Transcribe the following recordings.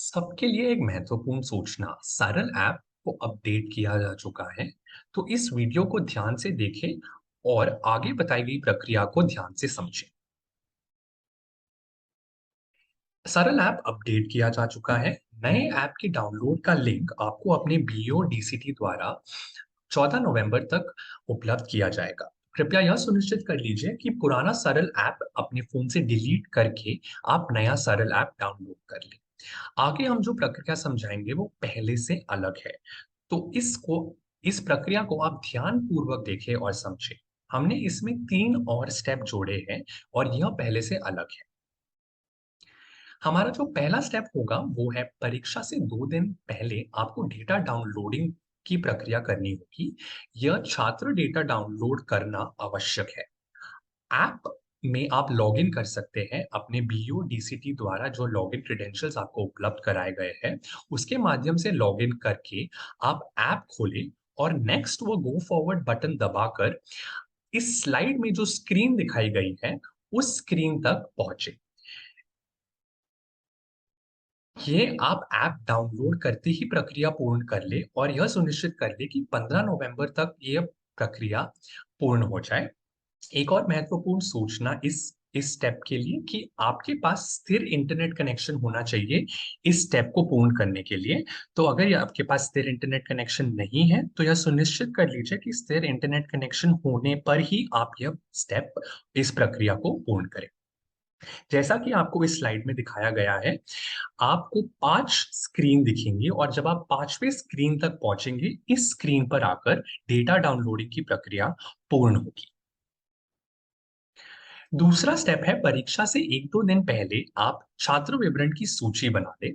सबके लिए एक महत्वपूर्ण सूचना सरल ऐप को अपडेट किया जा चुका है। तो इस वीडियो को ध्यान से देखें और आगे बताई गई प्रक्रिया को ध्यान से समझें। सरल ऐप अपडेट किया जा चुका है। नए ऐप के डाउनलोड का लिंक आपको अपने बीओ डीसीटी द्वारा 14 नवंबर तक उपलब्ध किया जाएगा। कृपया यह सुनिश्चित कर लीजिए कि पुराना सरल ऐप अपने फोन से डिलीट करके आप नया सरल ऐप डाउनलोड कर लें। आगे हम जो प्रक्रिया समझाएंगे वो पहले से अलग है। तो इस प्रक्रिया को आप ध्यान पूर्वक देखें और समझें। हमने इसमें 3 और स्टेप जोड़े हैं और यह पहले से अलग है। हमारा जो पहला स्टेप होगा वो है परीक्षा से 2 दिन पहले आपको डेटा डाउनलोडिंग की प्रक्रिया करनी होगी। यह छात्र डेटा डाउनलोड करना आवश्यक है। ऐप में आप लॉगिन कर सकते हैं अपने बीयू डीसीटी द्वारा जो लॉगिन क्रेडेंशियल्स आपको उपलब्ध कराए गए हैं। उसके माध्यम से लॉगिन करके आप ऐप खोलें और नेक्स्ट व गो फॉरवर्ड बटन दबाकर इस स्लाइड में जो स्क्रीन दिखाई गई है उस स्क्रीन तक पहुंचे। ये आप ऐप डाउनलोड करते ही प्रक्रिया पूर्ण कर ले और यह सुनिश्चित कर ले कि 15 नवंबर तक ये प्रक्रिया पूर्ण हो जाए। एक और महत्वपूर्ण सूचना इस स्टेप के लिए कि आपके पास स्थिर इंटरनेट कनेक्शन होना चाहिए इस स्टेप को पूर्ण करने के लिए। तो अगर ये आपके पास स्थिर इंटरनेट कनेक्शन नहीं है तो यह सुनिश्चित कर लीजिए कि स्थिर इंटरनेट कनेक्शन होने पर ही आप यह स्टेप इस प्रक्रिया को पूर्ण करें। जैसा कि आपको इस स्लाइड में दिखाया गया है, आपको 5 स्क्रीन दिखेंगी और जब आप 5वें स्क्रीन तक पहुंचेंगे, इस स्क्रीन पर आकर डेटा डाउनलोडिंग की प्रक्रिया पूर्ण होगी। दूसरा स्टेप है परीक्षा से 1-2 दिन पहले आप छात्र विवरण की सूची बना लें।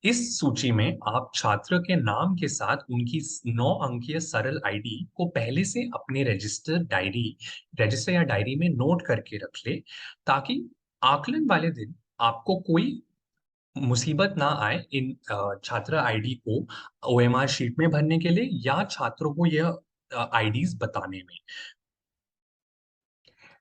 इस सूची में आप छात्र के नाम के साथ उनकी 9 अंकीय सरल आईडी को पहले से अपने रजिस्टर या डायरी में नोट करके रख ले, ताकि आकलन वाले दिन आपको कोई मुसीबत ना आए इन छात्र आईडी को ओएमआर शीट में भरने के लिए या छात्रों को यह आईडीज बताने में।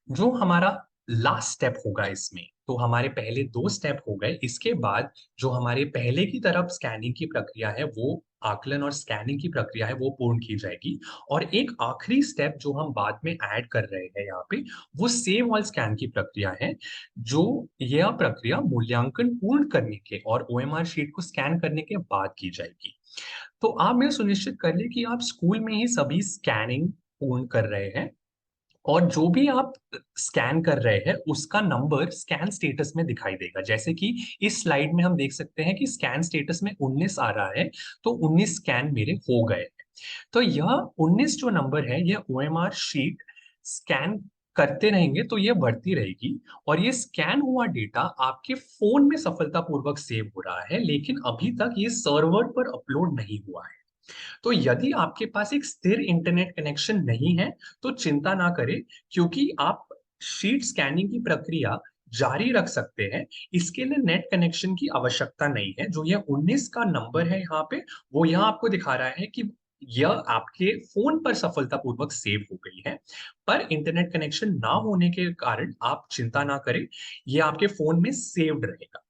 जो हमारा लास्ट स्टेप होगा इसमें, तो हमारे पहले 2 स्टेप हो गए। इसके बाद जो हमारे पहले की तरफ स्कैनिंग की प्रक्रिया है, वो आकलन और स्कैनिंग की प्रक्रिया है, वो पूर्ण की जाएगी। और एक आखिरी स्टेप जो हम बाद में ऐड कर रहे हैं यहाँ पे, वो सेव ऑल स्कैन की प्रक्रिया है। जो यह प्रक्रिया मूल्यांकन पूर्ण करने के और ओएमआर शीट को स्कैन करने के बाद की जाएगी। तो आप यह सुनिश्चित कर लें कि आप स्कूल में ही सभी स्कैनिंग पूर्ण कर रहे हैं और जो भी आप स्कैन कर रहे हैं उसका नंबर स्कैन स्टेटस में दिखाई देगा। जैसे कि इस स्लाइड में हम देख सकते हैं कि स्कैन स्टेटस में 19 आ रहा है, तो 19 स्कैन मेरे हो गए हैं। तो यह 19 जो नंबर है यह ओएमआर शीट स्कैन करते रहेंगे तो यह बढ़ती रहेगी और ये स्कैन हुआ डेटा आपके फोन में सफलतापूर्वक सेव हो रहा है, लेकिन अभी तक ये सर्वर पर अपलोड नहीं हुआ है। तो यदि आपके पास एक स्थिर इंटरनेट कनेक्शन नहीं है तो चिंता ना करें, क्योंकि आप शीट स्कैनिंग की प्रक्रिया जारी रख सकते हैं। इसके लिए नेट कनेक्शन की आवश्यकता नहीं है। जो यह 19 का नंबर है यहाँ पे, वो यहाँ आपको दिखा रहा है कि यह आपके फोन पर सफलतापूर्वक सेव हो गई है। पर इंटरनेट कनेक्शन ना होने के कारण आप चिंता ना करें, यह आपके फोन में सेव्ड रहेगा।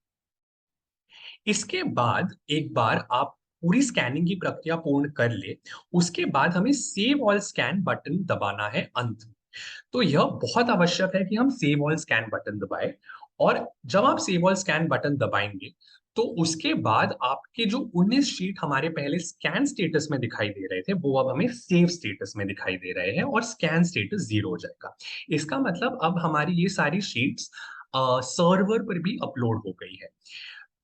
इसके बाद एक बार आप पूरी स्कैनिंग की प्रक्रिया पूर्ण कर ले, उसके बाद हमें सेव ऑल स्कैन बटन दबाना है अंत में। तो यह बहुत आवश्यक है कि हम सेव ऑल स्कैन बटन दबाएं। और जब आप सेव ऑल स्कैन बटन दबाएंगे तो उसके बाद आपके जो 19 शीट हमारे पहले स्कैन स्टेटस में दिखाई दे रहे थे वो अब हमें सेव स्टेटस में दिखाई दे रहे हैं और स्कैन स्टेटस 0 हो जाएगा। इसका मतलब अब हमारी ये सारी शीट्स सर्वर पर भी अपलोड हो गई है।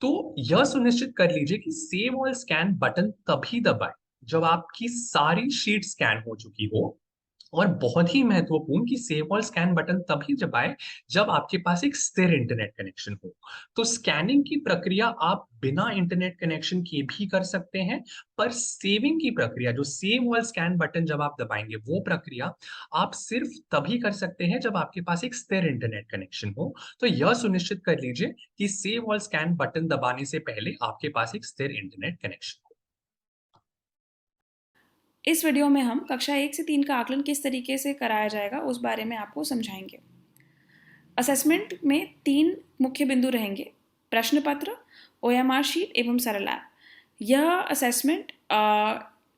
तो यह सुनिश्चित कर लीजिए कि सेव ऑल स्कैन बटन तभी दबाएं जब आपकी सारी शीट स्कैन हो चुकी हो। और बहुत ही महत्वपूर्ण कि सेव ऑल स्कैन बटन तभी दबाएं जब आपके पास एक स्थिर इंटरनेट कनेक्शन हो। तो स्कैनिंग की प्रक्रिया आप बिना इंटरनेट कनेक्शन के भी कर सकते हैं, पर सेविंग की प्रक्रिया जो सेव ऑल स्कैन बटन जब आप दबाएंगे वो प्रक्रिया आप सिर्फ तभी कर सकते हैं जब आपके पास एक स्थिर इंटरनेट कनेक्शन हो। तो यह सुनिश्चित कर लीजिए कि सेव ऑल स्कैन बटन दबाने से पहले आपके पास एक स्थिर इंटरनेट कनेक्शन हो। इस वीडियो में हम कक्षा 1 से 3 का आकलन किस तरीके से कराया जाएगा उस बारे में आपको समझाएंगे। असेसमेंट में 3 मुख्य बिंदु रहेंगे: प्रश्न पत्र, OMR शीट एवं सरल ऐप। यह असेसमेंट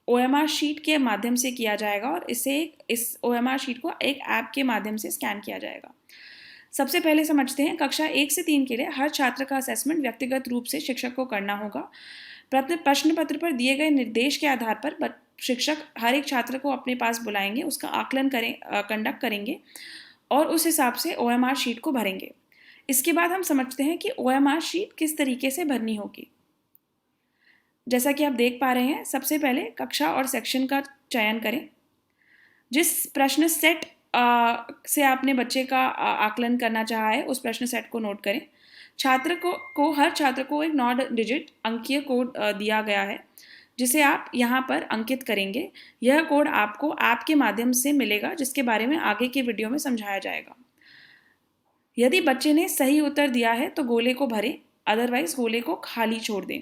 OMR शीट के माध्यम से किया जाएगा और इस OMR शीट को एक ऐप के माध्यम से स्कैन किया जाएगा। सबसे पहले समझते हैं, कक्षा 1 से 3 के लिए हर छात्र का असेसमेंट व्यक्तिगत रूप से शिक्षक को करना होगा। प्रश्न पत्र पर दिए गए निर्देश के आधार पर शिक्षक हर एक छात्र को अपने पास बुलाएंगे, उसका आकलन कंडक्ट करेंगे और उस हिसाब से OMR शीट को भरेंगे। इसके बाद हम समझते हैं कि OMR शीट किस तरीके से भरनी होगी। जैसा कि आप देख पा रहे हैं, सबसे पहले कक्षा और सेक्शन का चयन करें। जिस प्रश्न सेट से आपने बच्चे का आकलन करना चाहा है, उस प्रश्न सेट को नोट करें। हर छात्र को एक 9 डिजिट अंकीय कोड दिया गया है, जिसे आप यहाँ पर अंकित करेंगे। यह कोड आपको ऐप के माध्यम से मिलेगा, जिसके बारे में आगे के वीडियो में समझाया जाएगा। यदि बच्चे ने सही उत्तर दिया है तो गोले को भरें, अदरवाइज गोले को खाली छोड़ दें।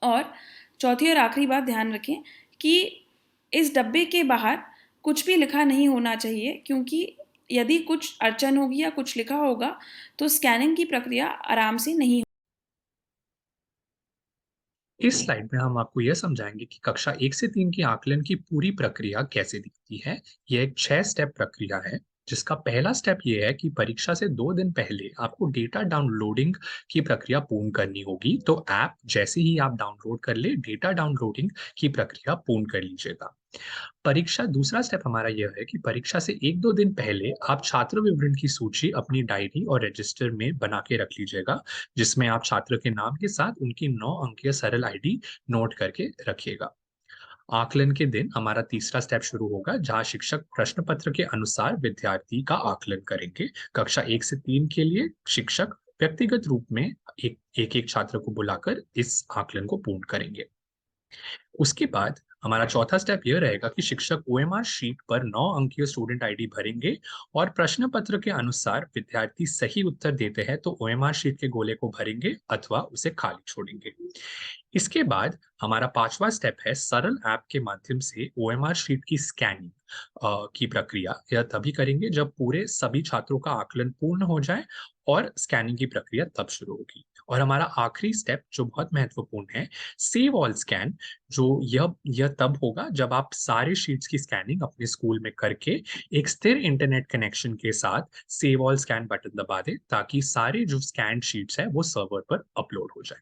और चौथी और आखिरी बात ध्यान रखें कि इस डब्बे के बाहर कुछ भी लिखा नहीं होना चाहिए, क्योंकि यदि कुछ अड़चन होगी या कुछ लिखा होगा तो स्कैनिंग की प्रक्रिया आराम से नहीं। इस स्लाइड में हम आपको यह समझाएंगे कि कक्षा 1 से 3 की आकलन की पूरी प्रक्रिया कैसे दिखती है। यह एक 6 स्टेप प्रक्रिया है, जिसका पहला स्टेप यह है कि परीक्षा से 2 दिन पहले आपको डेटा डाउनलोडिंग की प्रक्रिया पूर्ण करनी होगी। तो ऐप जैसे ही आप डाउनलोड कर ले, डेटा डाउनलोडिंग की प्रक्रिया पूर्ण कर लीजिएगा। दूसरा स्टेप हमारा यह है कि परीक्षा से 1-2 दिन पहले आप छात्र विवरण की सूची अपनी डायरी और रजिस्टर में बना के रख लीजिएगा, जिसमें आप छात्र के नाम के साथ उनकी 9 अंकीय सरल आईडी नोट करके रखिएगा। आकलन के दिन हमारा तीसरा स्टेप शुरू होगा, जहां शिक्षक प्रश्न पत्र के अनुसार विद्यार्थी का आकलन करेंगे। कक्षा 1 से 3 के लिए शिक्षक व्यक्तिगत रूप में एक छात्र को बुलाकर इस आकलन को पूर्ण करेंगे। उसके बाद हमारा चौथा स्टेप यह रहेगा कि शिक्षक OMR शीट पर 9 अंकीय स्टूडेंट आईडी भरेंगे और प्रश्न पत्र के अनुसार विद्यार्थी सही उत्तर देते हैं तो OMR शीट के गोले को भरेंगे अथवा उसे खाली छोड़ेंगे। इसके बाद हमारा पांचवा स्टेप है सरल ऐप के माध्यम से OMR शीट की स्कैनिंग की प्रक्रिया। यह तभी करेंगे जब पूरे सभी छात्रों का आकलन पूर्ण हो जाए और स्कैनिंग की प्रक्रिया तब शुरू होगी। और हमारा आखिरी स्टेप जो बहुत महत्वपूर्ण है, सेव ऑल स्कैन, जो यह तब होगा जब आप सारे शीट्स की स्कैनिंग अपने स्कूल में करके एक स्थिर इंटरनेट कनेक्शन के साथ सेव ऑल स्कैन बटन दबा दें, ताकि सारे जो स्कैन शीट्स है वो सर्वर पर अपलोड हो जाए।